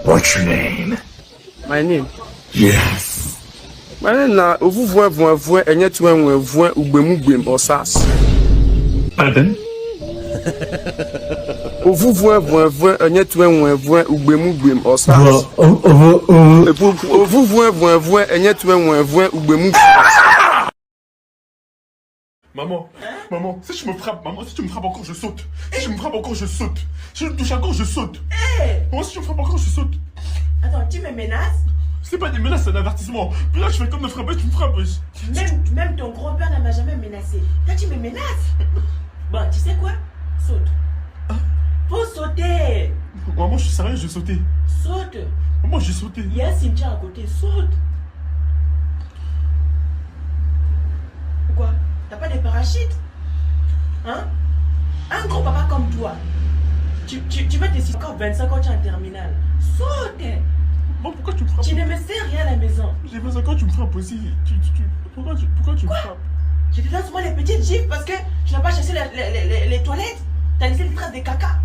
What's your name? My name? Yes. My name na Ovuvwe Enyetwenwe Ugbemugem Osas. Pardon? Ovuvwe Enyetwenwe Ugbemugem Osas. Ovuvwe Enyetwenwe Ugbemugem. Maman, maman, si tu me frappes encore, je saute. Si tu me frappes encore, je saute. Si je me touche encore, je saute. Maman, si tu me frappes encore, je saute. Attends, tu me menaces? C'est pas des menaces, c'est un avertissement. Puis là, je fais comme me frapper, tu me frappes. Même ton grand-père ne m'a jamais menacé. Toi, tu me menaces? Bon, tu sais quoi? Saute. Faut sauter. Maman, je suis sérieux, je vais sauter. Saute. Maman, j'ai sauté. Il y a un cimetière à côté. Saute. Quoi? T'as pas de parachute? Hein? Un gros papa comme toi. Tu vas te encore 25 ans, tu es en terminale. Saute. Maman, pourquoi tu me frappes? Tu ne me sais rien à la maison. J'ai 25 ans, tu me frappes aussi. Pourquoi tu me frappes? Je te donne souvent les petites gifles parce que tu n'as pas cherché les toilettes. Tu as laissé des traces de caca.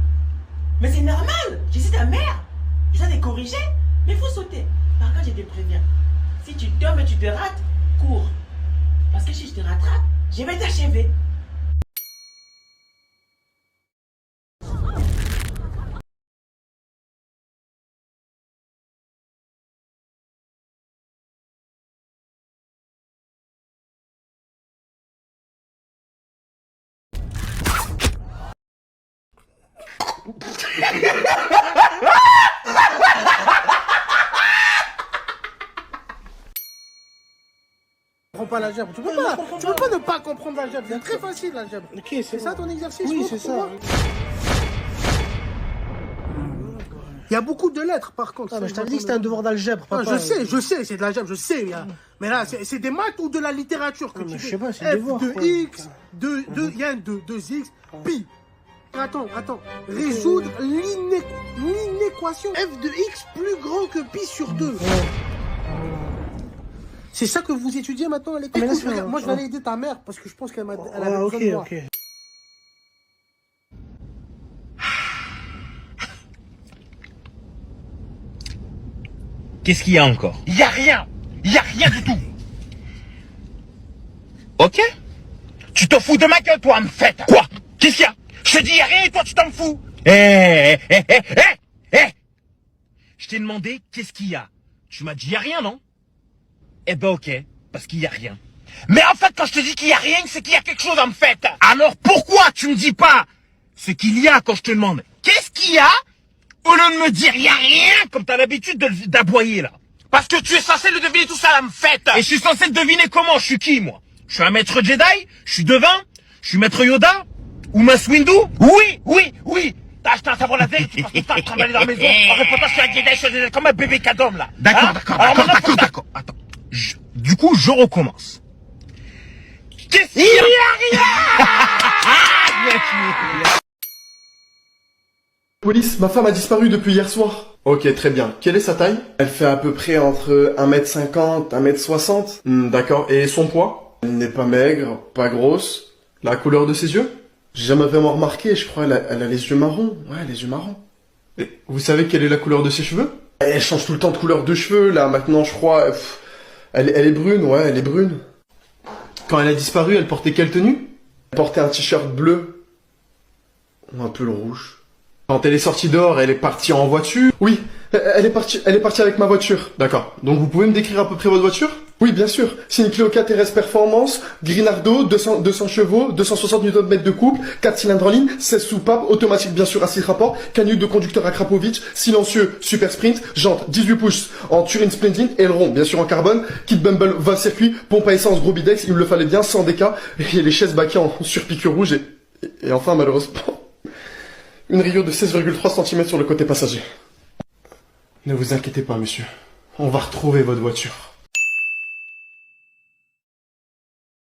Mais c'est normal. Je suis ta mère. J'essaie de corriger. Mais il faut sauter. Par contre, je te préviens. Si tu tombes et tu te rates, cours. Parce que si je te rattrape, je vais t'achever. Comprends pas l'algèbre. Tu peux pas ne pas comprendre l'algèbre. C'est très facile l'algèbre. Ok, c'est ça ton exercice? Oui, c'est ça. Il y a beaucoup de lettres par contre. Je t'avais dit que c'était un devoir d'algèbre. Je sais, c'est de l'algèbre, je sais. Mais là, c'est des maths ou de la littérature que tu fais. Je sais pas, c'est des devoirs. F de X, il y a un 2X, pi. Attends. Résoudre l'inéquation F de X plus grand que pi sur 2. C'est ça que vous étudiez maintenant à l'école? Moi, je vais aller aider ta mère parce que je pense qu'elle avait besoin de moi. Ok. Qu'est-ce qu'il y a encore? Il y a rien du tout. Ok? Tu te fous de ma gueule, toi, en fait. Quoi? Qu'est-ce qu'il y a? Je te dis, il y a rien et toi, tu t'en fous. Je t'ai demandé, qu'est-ce qu'il y a? Tu m'as dit, il y a rien, non? Eh ben, ok, parce qu'il y a rien. Mais en fait, quand je te dis qu'il y a rien, c'est qu'il y a quelque chose, en fait. Alors, pourquoi tu me dis pas ce qu'il y a quand je te demande qu'est-ce qu'il y a? Au lieu de me dire, il y a rien, comme t'as l'habitude d'aboyer, là. Parce que tu es censé le deviner tout ça, en fait. Et je suis censé le deviner comment? Je suis qui, moi? Je suis un maître Jedi? Je suis devin? Je suis maître Yoda? Ou Mace Windu? Oui. T'as acheté un sabre laser, tu passes tout ça à trimballer dans la maison. En répondant, je suis un Jedi, je suis comme un bébé cadom, là. D'accord. Attends. Du coup, je recommence. Qu'est-ce qu'il y a? Il y a rien. Police, ma femme a disparu depuis hier soir. Ok, très bien. Quelle est sa taille? Elle fait à peu près entre 1m50, 1m60. D'accord. Et son poids? Elle n'est pas maigre, pas grosse. La couleur de ses yeux? J'ai jamais vraiment remarqué, je crois elle a les yeux marrons. Ouais, les yeux marrons. Et vous savez quelle est la couleur de ses cheveux? Elle change tout le temps de couleur de cheveux, là, maintenant, je crois... Elle est brune, ouais, elle est brune. Quand elle a disparu, elle portait quelle tenue? Elle portait un t-shirt bleu. Ou un peu le rouge. Quand elle est sortie dehors, elle est partie en voiture? Oui, elle est partie avec ma voiture. D'accord. Donc vous pouvez me décrire à peu près votre voiture? Oui, bien sûr. C'est une Clio 4 RS Performance, Grinardo, 200 chevaux, 260 Nm de couple, 4 cylindres en ligne, 16 soupapes, automatique bien sûr à 6 rapports, canule de conducteur à Krapovic, silencieux, super sprint, jante 18 pouces en Turin Splendid, aileron bien sûr en carbone, kit Bumble vol circuit, pompe à essence gros bidex, il me le fallait bien, sans déca, et les chaises baquées en surpiqûre rouge et enfin malheureusement, une rayure de 16,3 cm sur le côté passager. Ne vous inquiétez pas monsieur, on va retrouver votre voiture.